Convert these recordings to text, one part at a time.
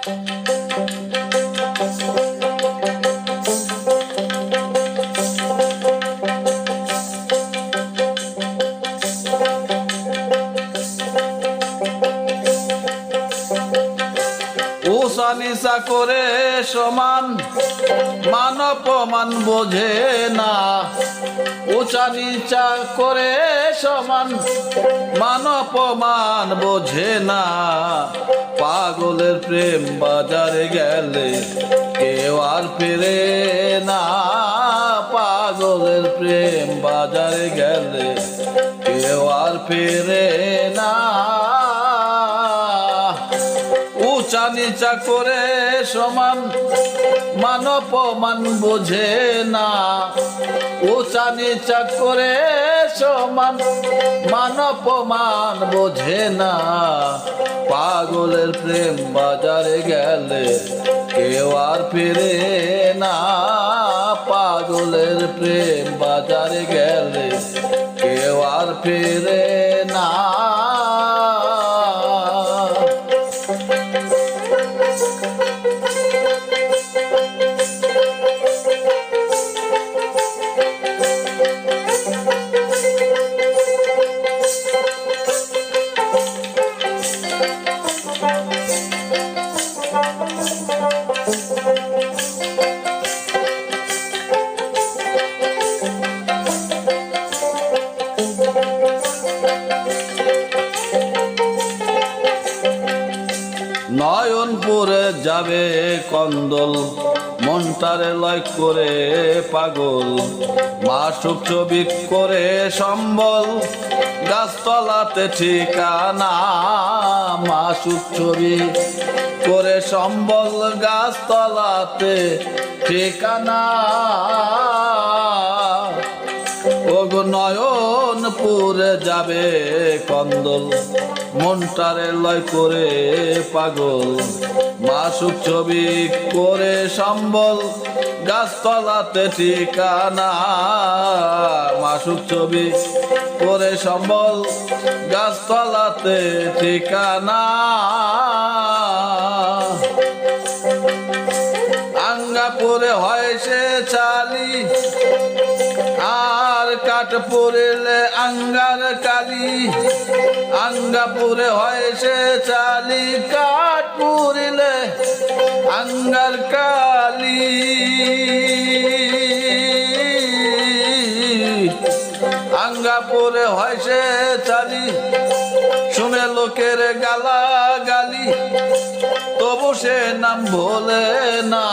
উঁচা নিচা করে সমান মান অপমান বোঝে না, উঁচা নিচা করে সমান মান অপমান বোঝে না। পাগলের প্রেম বাজারে গেলে কেউ আর ফেরে না, পাগলের প্রেম বাজারে গেলে কেউ আর ফেরে না। উঁচা নিচা করে সমান মান অপমান বোঝে না, উঁচা নিচা করে সমান মান অপমান বোঝে না। পাগলের প্রেম বাজারে গেলে কেউ আর ফিরে না, পাগলের প্রেম বাজারে গেলে কেউ আর ফিরে না। নয়নপুরে যাবে কন্দল, মনটারে লয় করে পাগল, মাসুক ছবি করে সম্বল, গাছতলাতে ঠিকানা। মাসুক ছবি করে সম্বল, গাছতলাতে ঠিকানা। ওগো নয়নপুরে যাবে কন্দল, মনটারে লয় করে পাগল, মাসুক ছবি করে সম্বল, গাছতলাতে ঠিকানা। মাসুক ছবি করে সম্বল, গাছতলাতে ঠিকানা। আঙ্গাপুরে হয় সে চালি, আর কাঠ পড়লে আঙ্গার কালি। আঙ্গাপুরে হয় সে চালি, কাঠ পড়লে আঙ্গার কালি। আঙ্গাপুরে হয় সে চালি, শুনে লোকের গালা গালি, তবু সে নাম ভোলে না।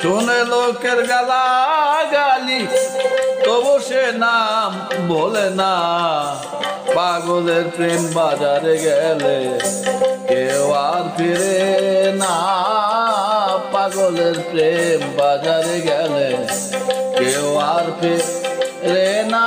শুনে লোকের গালা গালি, তবু সে নাম বলে না। পাগলের প্রেম বাজারে গেলে কেউ আর ফিরে না, পাগলের প্রেম বাজারে গেলে কেউ আর ফিরে না।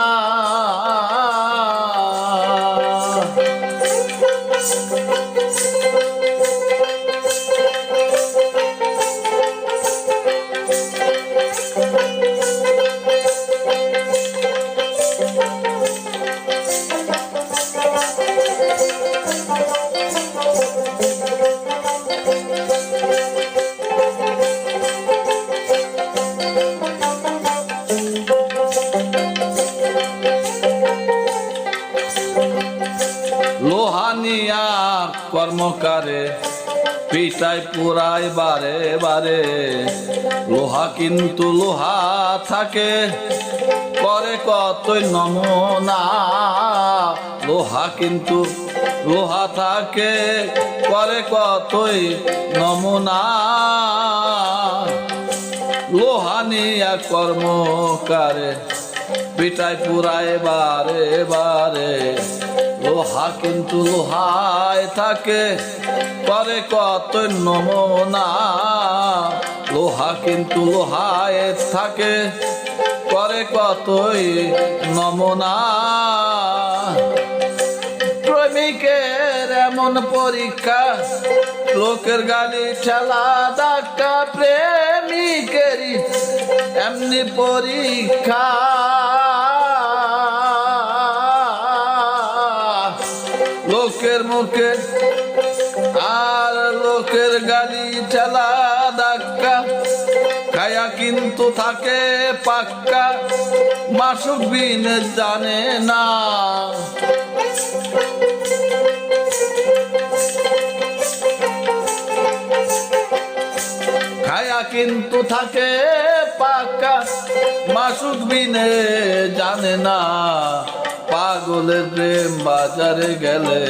লোহানিয়া কর্মকারে পিটাই পুরাই বারে বারে, লোহা কিন্তু লোহা থাকে, করে কতই নমুনা। লোহা কিন্তু লোহা থাকে, করে কতই নমুনা। লোহানিয়া কর্মকারে পিটাই পুরাই বারে বারে, লোহা কিন্তু লোহায় থাকে, করে কত নমুনা। লোহা কিন্তু লোহায় থাকে, করে কতই নমুনা। প্রেমিকের এমন পরীক্ষা, লোকের গালি ঠেলা ধাক্কা, প্রেমিকেরই এমনি পরীক্ষা। লোকের মুখে আর লোকের গালি ঠেলা ধাক্কা, খায়া কিন্তু থাকে পাক্কা, মাসুক বিন জানে না। খায়া কিন্তু থাকে পাক্কা, মাসুক বিনে জানে না। পাগলের প্রেম বাজারে গেলে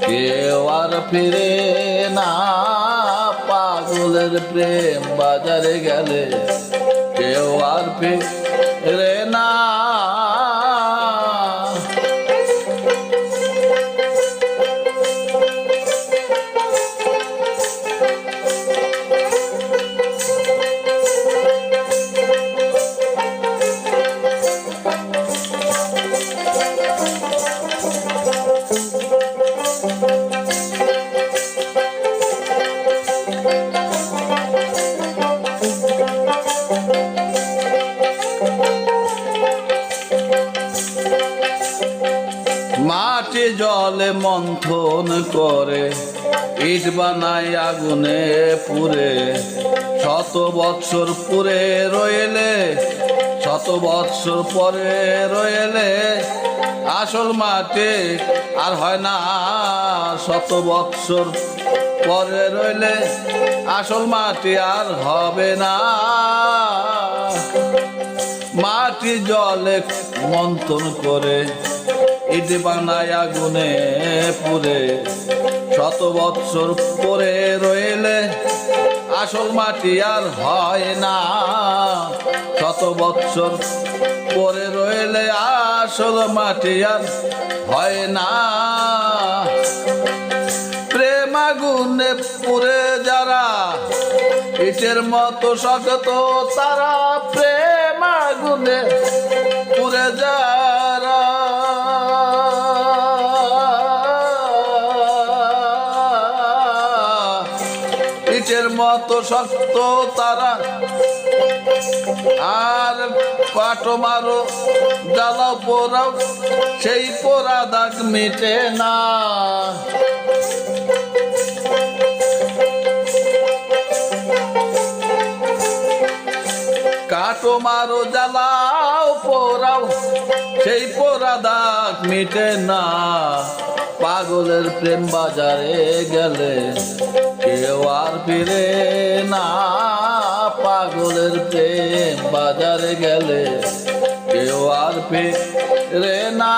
কেউ আর ফিরে না। পাগলের প্রেম বাজারে গেলে কেউ আর ফিরে না। মাটি জলে মন্থন করে ইট বানায় আগুনে পুরে, শত বৎসর পুরে রইলে, শত বৎসর পরে রইলে আসল মাটি আর হয় না। শত বৎসর পরে রইলে আসল মাটি আর হবে না। মাটি জলে মন্থন করে ইট বানায় আগুনে পুরে, শত বৎসর পরে রইলে আসল মাটি আর হয় না। শত বৎসর পরে রইলে আসল মাটি আর হয় না। প্রেম আগুনে পুরে যারা ইটের মতো শক্ত তারা, প্রেম আগুনে পুরে যারা ইটের মতো শক্ত তারা, আর কাটো মারো জ্বালাও পোড়াও সেই পোড়া দাগ মিটে না। কাটো মারো জ্বালাও পোড়াও সেই পোড়া দাগ মিটে না। পাগলের প্রেম বাজারে গেলে কেউ আর ফিরে না। পাগলের প্রেম বাজারে গেলে কেউ আর ফিরে না।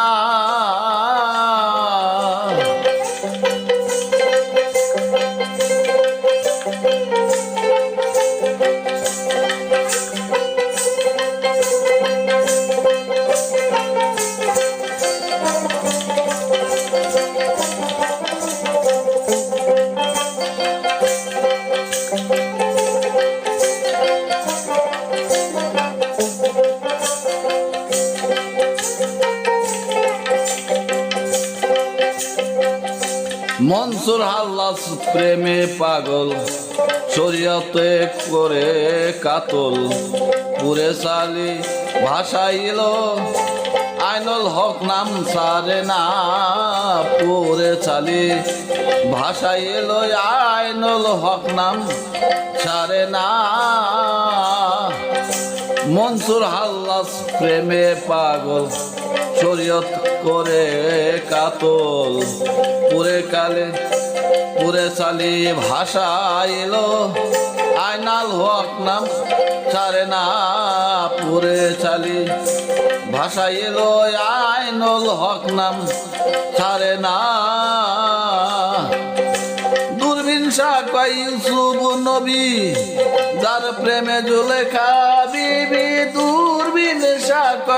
মনসুর হাল্লাস প্রেমে পাগল, শরীয়তে করে কাতল, পুরে সালি ভাষাইল আইনুল হক নাম সারে না। পুরে সালি ভাষাইল আইনুল হক নাম সারে না। মনসুর হাল্লাস প্রেমে পাগল, শরীয়ত করে কাতল, পুরে কালে পুরে সালি ভাষা এলো আইনাল হক নাম ছাড়ে না। পুরে চালি ভাষা এলো আইনুল হক নাম ছাড়ে না। দূরবীন শাহ ইউসুফ নবী যার প্রেমে জুলেখা বিবি, দূরবীন শাহ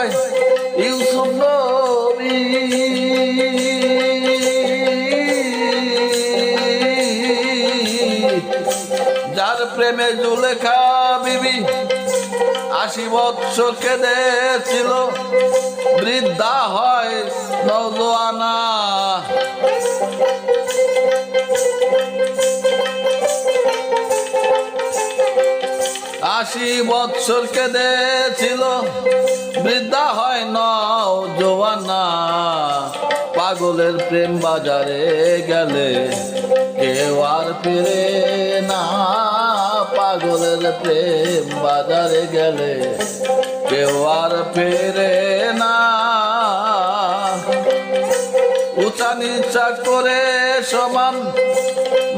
ইউসুফ নবী যার প্রেমে জুলেখা বিবি 80 বৎসর কেঁদেছিল, বৃদ্ধা হয় নওজোয়ানা। 80 বৎসর কেঁদেছিল, বৃদ্ধা হয় নওজোয়ানা। পাগলের প্রেম বাজারে গেলে কেউ আর ফিরে না, পাগলের প্রেম বাজারে গেলে কেউ আর ফিরে না। উঁচা নিচা করে সমান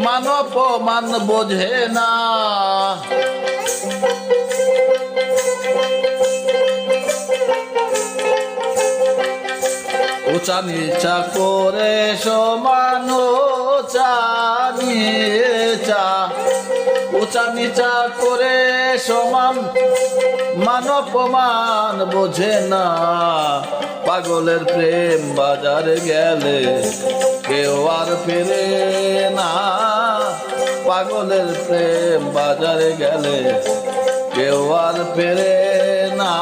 মান অপমান বোঝে না, উঁচা নিচা করে সমান উঁচা নিচা করে সমান মান অপমান বোঝে না, পাগলের প্রেম বাজারে গেলে কেউ আর ফিরে না, পাগলের প্রেম বাজারে গেলে কেউ আর ফিরে না,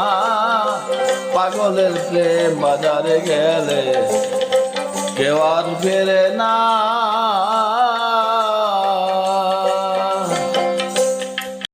পাগলের প্রেম বাজারে গেলে কেউ আর ফিরে না।